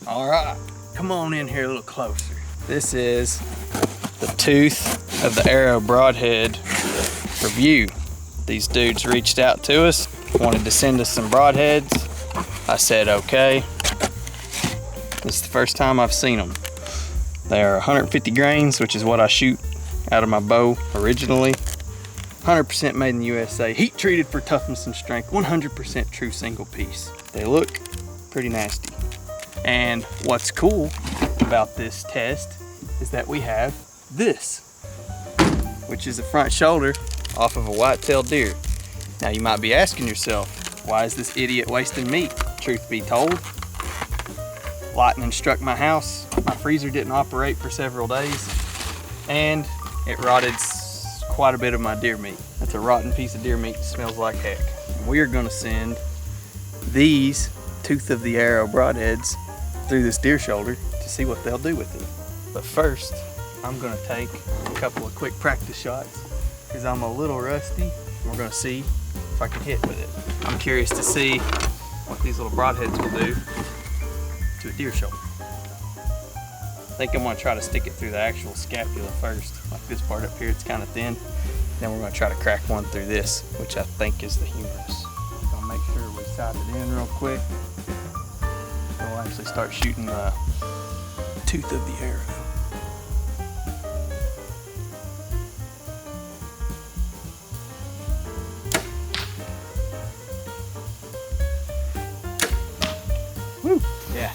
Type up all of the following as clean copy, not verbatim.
All right, come on in here a little closer. This is the tooth of the arrow broadhead review. These dudes reached out to us, wanted to send us some broadheads. I said, okay. This is the first time I've seen them. They are 150 grains, which is what I shoot out of my bow originally. 100% made in the USA, heat treated for toughness and strength, 100% true single piece. They look pretty nasty. And what's cool about this test is that we have this, which is a front shoulder off of a white-tailed deer. Now you might be asking yourself, why is this idiot wasting meat? Truth be told, lightning struck my house. My freezer didn't operate for several days, and it rotted quite a bit of my deer meat. That's a rotten piece of deer meat, smells like heck. And we are gonna send these tooth of the arrow broadheads through this deer shoulder to see what they'll do with it. But first, I'm gonna take a couple of quick practice shots because I'm a little rusty. We're gonna see if I can hit with it. I'm curious to see what these little broadheads will do to a deer shoulder. I think I'm gonna try to stick it through the actual scapula first. Like this part up here, it's kind of thin. Then we're gonna try to crack one through this, which I think is the humerus. I'll make sure we sight it in real quick. We'll actually start shooting the tooth of the arrow. Woo! Yeah,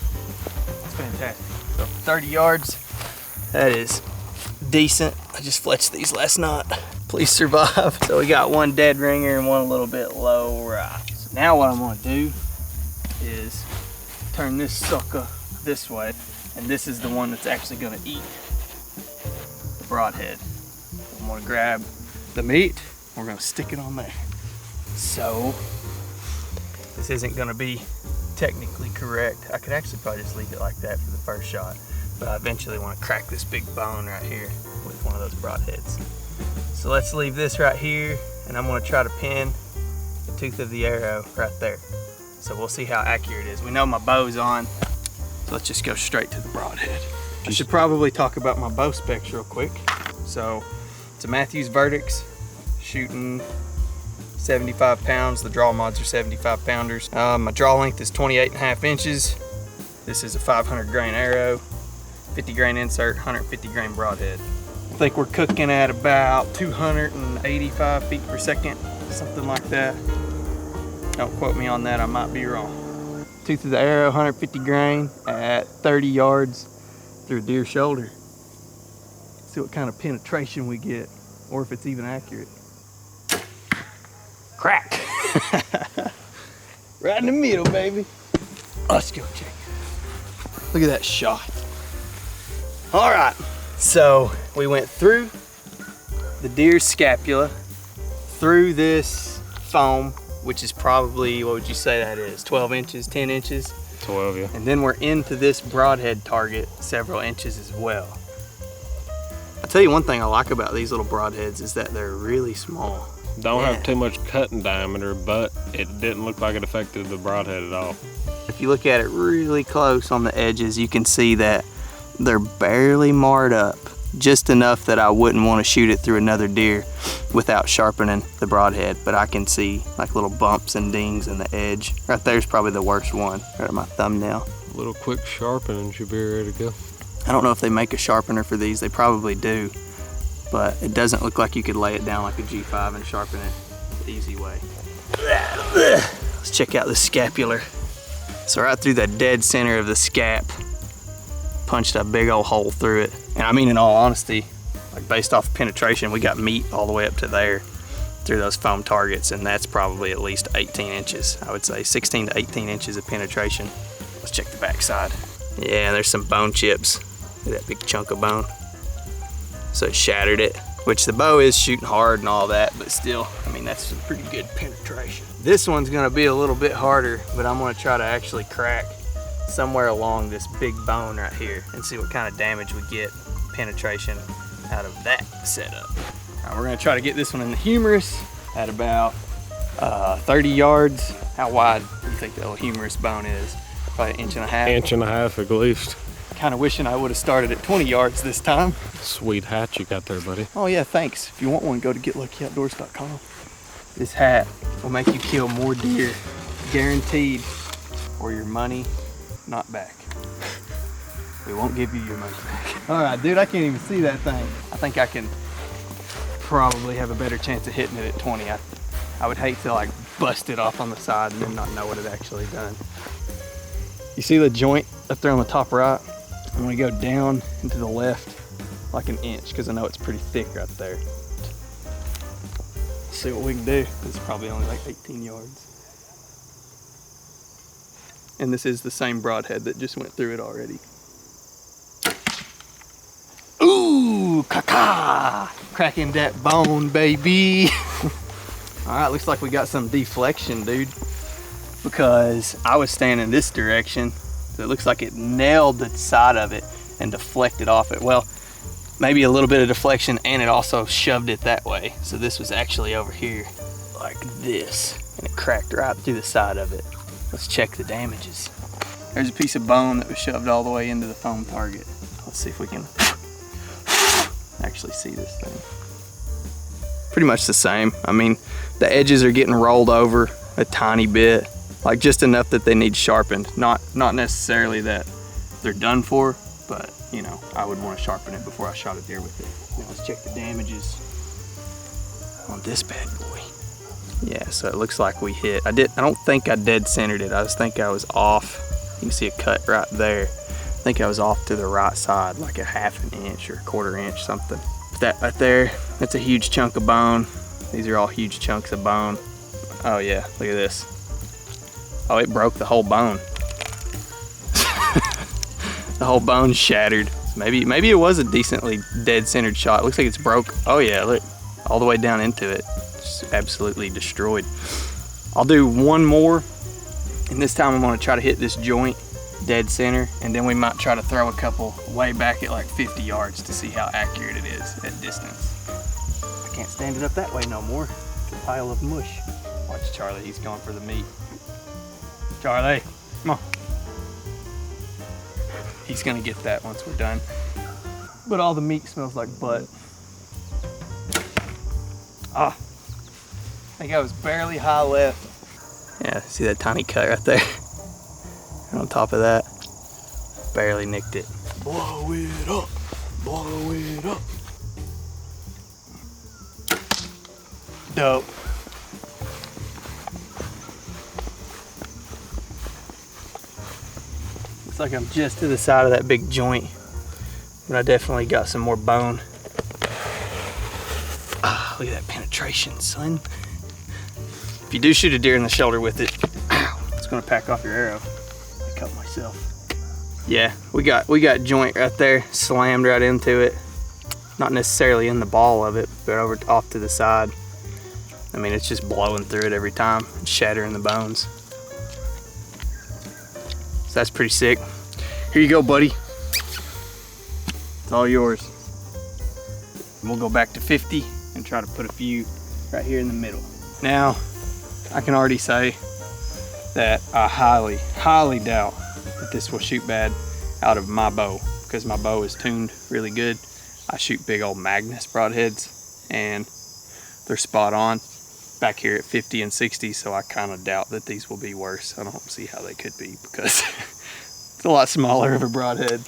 that's fantastic. So 30 yards, that is decent. I just fletched these last night. Please survive. So we got one dead ringer and one a little bit low right. So now what I'm gonna do is turn this sucker this way, and this is the one that's actually gonna eat the broadhead. I'm gonna grab the meat, we're gonna stick it on there. So this isn't gonna be technically correct. I could actually probably just leave it like that for the first shot, but I eventually want to crack this big bone right here with one of those broadheads. So let's leave this right here, and I'm going to try to pin the tooth of the arrow right there. So we'll see how accurate it is. We know my bow's on, so let's just go straight to the broadhead. I should probably talk about my bow specs real quick. So it's a Matthews Verdicts, shooting 75 pounds. The draw mods are 75 pounders. My draw length is 28.5 inches. This is a 500 grain arrow, 50 grain insert, 150 grain broadhead. I think we're cooking at about 285 feet per second, something like that. Don't quote me on that, I might be wrong. Tooth of the arrow, 150 grain at 30 yards through a deer shoulder. See what kind of penetration we get, or if it's even accurate. Crack! Right in the middle, baby. Let's go check it. Look at that shot. All right, so we went through the deer's scapula, through this foam, which is probably, what would you say that is? 12 inches, 10 inches? 12, yeah. And then we're into this broadhead target, several inches as well. I'll tell you one thing I like about these little broadheads is that they're really small. Don't have too much cutting diameter, but it didn't look like it affected the broadhead at all. If you look at it really close on the edges, you can see that they're barely marred up, just enough that I wouldn't want to shoot it through another deer without sharpening the broadhead. But I can see like little bumps and dings in the edge. Right there's probably the worst one, right at my thumbnail. A little quick sharpening should be ready to go. I don't know if they make a sharpener for these, they probably do, but it doesn't look like you could lay it down like a G5 and sharpen it the easy way. Let's check out the scapular. So right through the dead center of the scap, punched a big old hole through it. And I mean, in all honesty, like based off penetration, we got meat all the way up to there through those foam targets, and that's probably at least 18 inches. I would say 16 to 18 inches of penetration. Let's check the back side. Yeah, there's some bone chips. Look at that big chunk of bone. So it shattered it, which the bow is shooting hard and all that, but still, I mean, that's some pretty good penetration. This one's gonna be a little bit harder, but I'm gonna try to actually crack somewhere along this big bone right here and see what kind of damage we get, penetration out of that setup. All right, we're gonna try to get this one in the humerus at about 30 yards. How wide do you think the little humerus bone is? Probably an inch and a half. Inch and a half at least. Kind of wishing I would have started at 20 yards this time. Sweet hat you got there, buddy. Oh yeah, thanks. If you want one, go to getluckyoutdoors.com. This hat will make you kill more deer, guaranteed, or your money not back. We won't give you your money back. All right, dude, I can't even see that thing. I think I can probably have a better chance of hitting it at 20. I would hate to like bust it off on the side and then not know what it actually done. You see the joint up there on the top right? I'm gonna go down and to the left like an inch because I know it's pretty thick right there. See what we can do. It's probably only like 18 yards. And this is the same broadhead that just went through it already. Ooh, caca! Cracking that bone, baby. All right, looks like we got some deflection, dude. Because I was standing this direction, so it looks like it nailed the side of it and deflected off it. Well, maybe a little bit of deflection, and it also shoved it that way. So this was actually over here like this, and it cracked right through the side of it. Let's check the damages. There's a piece of bone that was shoved all the way into the foam target. Let's see if we can actually see this thing. Pretty much the same. I mean, the edges are getting rolled over a tiny bit, like just enough that they need sharpened. Not necessarily that they're done for, but you know, I would want to sharpen it before I shot a deer with it. Now let's check the damages on this bad boy. Yeah, so it looks like we hit. I don't think I dead centered it. I just think I was off. You can see a cut right there. I think I was off to the right side, like a half an inch or a quarter inch, something. But that right there, that's a huge chunk of bone. These are all huge chunks of bone. Oh yeah, look at this. Oh, it broke the whole bone. The whole bone shattered. Maybe it was a decently dead centered shot. It looks like it's broke. Oh yeah, look, all the way down into it. It's absolutely destroyed. I'll do one more, and this time I'm gonna try to hit this joint dead center, and then we might try to throw a couple way back at like 50 yards to see how accurate it is at distance. I can't stand it up that way no more. It's a pile of mush. Watch Charlie, he's going for the meat. Charlie, come on. He's gonna get that once we're done. But all the meat smells like butt. Ah, I think I was barely high left. Yeah, see that tiny cut right there? And on top of that, barely nicked it. Blow it up, blow it up. Dope. Looks like I'm just to the side of that big joint, but I definitely got some more bone. Ah, look at that penetration, son. If you do shoot a deer in the shoulder with it, ow, it's gonna pack off your arrow. I cut myself. Yeah, we got joint right there, slammed right into it. Not necessarily in the ball of it, but over off to the side. I mean, it's just blowing through it every time, shattering the bones. So that's pretty sick. Here you go, buddy. It's all yours. And we'll go back to 50 and try to put a few right here in the middle. Now, I can already say that I highly, highly doubt that this will shoot bad out of my bow, because my bow is tuned really good. I shoot big old Magnus broadheads and they're spot on back here at 50 and 60, so I kind of doubt that these will be worse. I don't see how they could be because it's a lot smaller of a broadhead.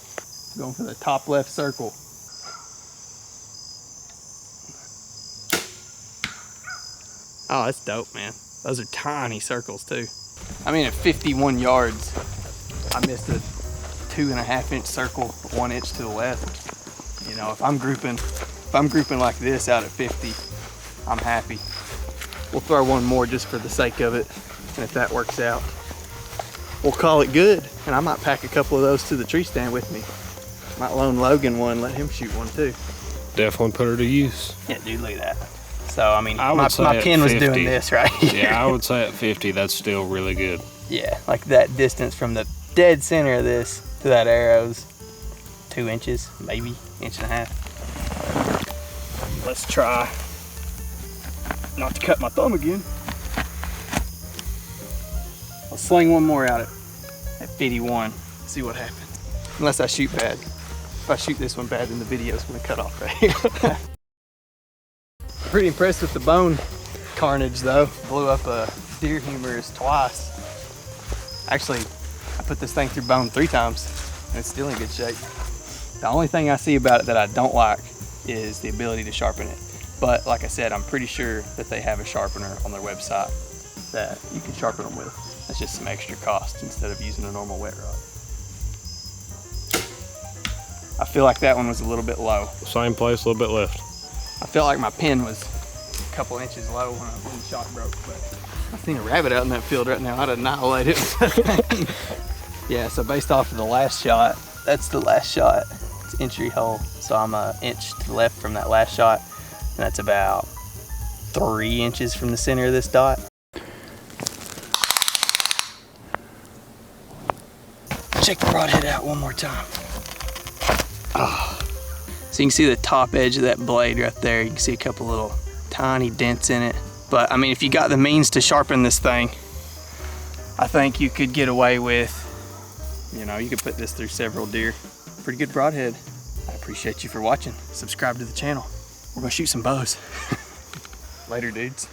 Going for the top left circle. Oh, that's dope, man. Those are tiny circles too. I mean, at 51 yards, I missed a 2.5 inch circle, 1 inch to the left. You know, if I'm grouping like this out at 50, I'm happy. We'll throw one more just for the sake of it, and if that works out, we'll call it good. And I might pack a couple of those to the tree stand with me. Might loan Logan one, let him shoot one too. Definitely put her to use. Yeah, dude, look at that. So, I mean, my pin was doing this right here. Yeah, I would say at 50, that's still really good. Yeah, like that distance from the dead center of this to that arrow's 2 inches, maybe, 1.5 inches. Let's try not to cut my thumb again. I'll sling one more out at at 51. See what happens. Unless I shoot bad. If I shoot this one bad, then the video's gonna cut off right here. Pretty impressed with the bone carnage though. Blew up a deer humerus twice. Actually, I put this thing through bone 3 times and it's still in good shape. The only thing I see about it that I don't like is the ability to sharpen it. But like I said, I'm pretty sure that they have a sharpener on their website that you can sharpen them with. That's just some extra cost instead of using a normal wet rod. I feel like that one was a little bit low. Same place, a little bit left. I felt like my pin was a couple inches low when the shot broke, but I seen a rabbit out in that field right now. I'd annihilate it with that thing. Yeah, so based off of the last shot, that's the last shot. It's entry hole, so I'm an inch to the left from that last shot, and that's about 3 inches from the center of this dot. Check the broadhead out one more time. Oh. So you can see the top edge of that blade right there. You can see a couple little tiny dents in it. But I mean, if you got the means to sharpen this thing, I think you could get away with, you know, you could put this through several deer. Pretty good broadhead. I appreciate you for watching. Subscribe to the channel. We're gonna shoot some bows. Later, dudes.